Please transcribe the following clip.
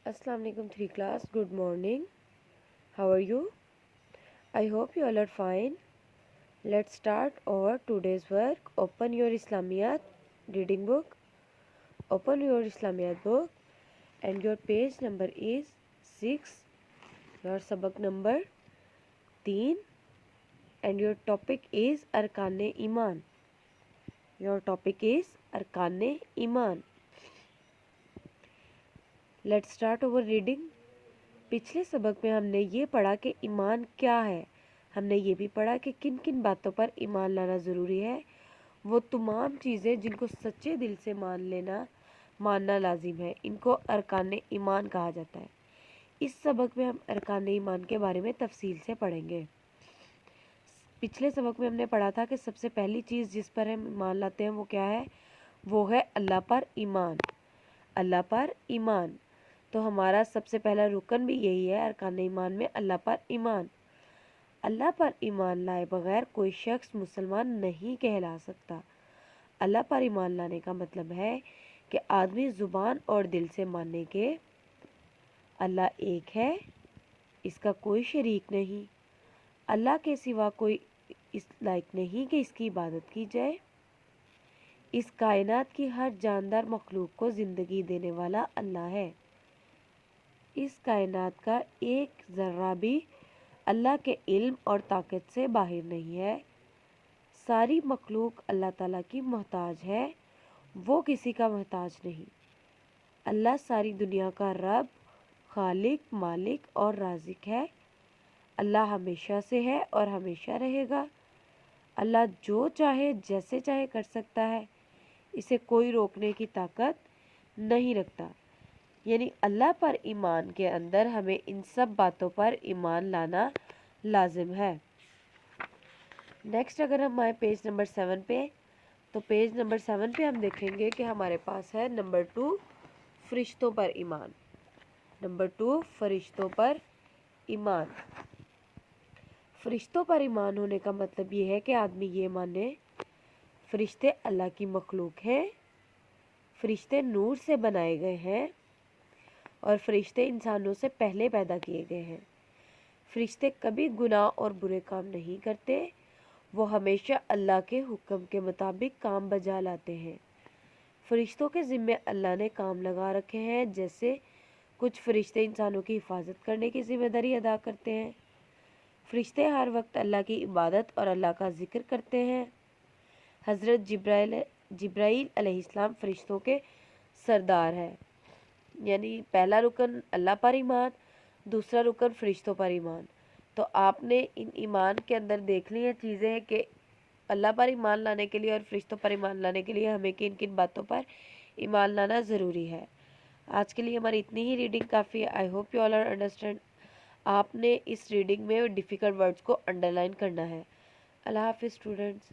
Assalamu alaikum 3 class. Good morning. How are you? I hope you all are fine. Let's start our today's work. Open your Islamiyat reading book. Open your Islamiyat book and your page number is 6. Your sabak number 3 and your topic is Arkan-e Iman. Your topic is Arkan-e Iman. Let's start our reading. पिछले सबक में हमने ये पढ़ा कि ईमान क्या है। हमने ये भी पढ़ा कि किन किन बातों पर ईमान लाना ज़रूरी है। वो तमाम चीज़ें जिनको सच्चे दिल से मानना लाजिम है, इनको अरकान ईमान कहा जाता है। इस सबक में हम अरकान ईमान के बारे में तफसील से पढ़ेंगे। पिछले सबक में हमने पढ़ा था कि सबसे पहली चीज़ जिस पर हम ईमान लाते हैं वो क्या है, वो है अल्लाह पर ईमान। अल्लाह पर ईमान, तो हमारा सबसे पहला रुकन भी यही है अरकान ईमान में, अल्लाह पर ईमान। अल्लाह पर ईमान लाए बगैर कोई शख्स मुसलमान नहीं कहला सकता। अल्लाह पर ईमान लाने का मतलब है कि आदमी ज़ुबान और दिल से माने कि अल्लाह एक है, इसका कोई शरीक नहीं, अल्लाह के सिवा कोई इस लायक नहीं कि इसकी इबादत की जाए। इस कायनात की हर जानदार मखलूक को ज़िंदगी देने वाला अल्लाह है। इस कायनात का एक ज़र्रा भी अल्लाह के इल्म और ताकत से बाहर नहीं है। सारी मखलूक अल्लाह ताला की मोहताज है, वो किसी का मोहताज नहीं। अल्लाह सारी दुनिया का रब, खालिक, मालिक और राज़िक है। अल्लाह हमेशा से है और हमेशा रहेगा। अल्लाह जो चाहे जैसे चाहे कर सकता है, इसे कोई रोकने की ताकत नहीं रखता। यानी अल्लाह पर ईमान के अंदर हमें इन सब बातों पर ईमान लाना लाजिम है। नेक्स्ट अगर हम आए पेज नंबर 7 पे, तो पेज नंबर 7 पे हम देखेंगे कि हमारे पास है नंबर 2 फरिश्तों पर ईमान। नंबर 2 फरिश्तों पर ईमान। फरिश्तों पर ईमान होने का मतलब ये है कि आदमी ये माने फरिश्ते अल्लाह की मखलूक हैं, फरिश्ते नूर से बनाए गए हैं और फरिश्ते इंसानों से पहले पैदा किए गए हैं। फरिश्ते कभी गुनाह और बुरे काम नहीं करते, वो हमेशा अल्लाह के हुक्म के मुताबिक काम बजा लाते हैं। फरिश्तों के ज़िम्मे अल्लाह ने काम लगा रखे हैं, जैसे कुछ फरिश्ते इंसानों की हिफाजत करने की ज़िम्मेदारी अदा करते हैं। फरिश्ते हर वक्त अल्लाह की इबादत और अल्लाह का ज़िक्र करते हैं। हज़रत जिब्राईल अलैहिस्सलाम फरिश्तों के सरदार है। यानी पहला रुकन अल्लाह पर ईमान, दूसरा रुकन फरिश्तों पर ईमान। तो आपने इन ईमान के अंदर देख ली हैं चीज़ें कि अल्लाह पर ईमान लाने के लिए और फरिश्तों पर ईमान लाने के लिए हमें किन किन बातों पर ईमान लाना ज़रूरी है। आज के लिए हमारी इतनी ही रीडिंग काफ़ी है। I hope you all are understand. आपने इस रीडिंग में डिफ़िकल्ट वर्ड्स को अंडरलाइन करना है। अल्लाह हाफिज़ स्टूडेंट्स।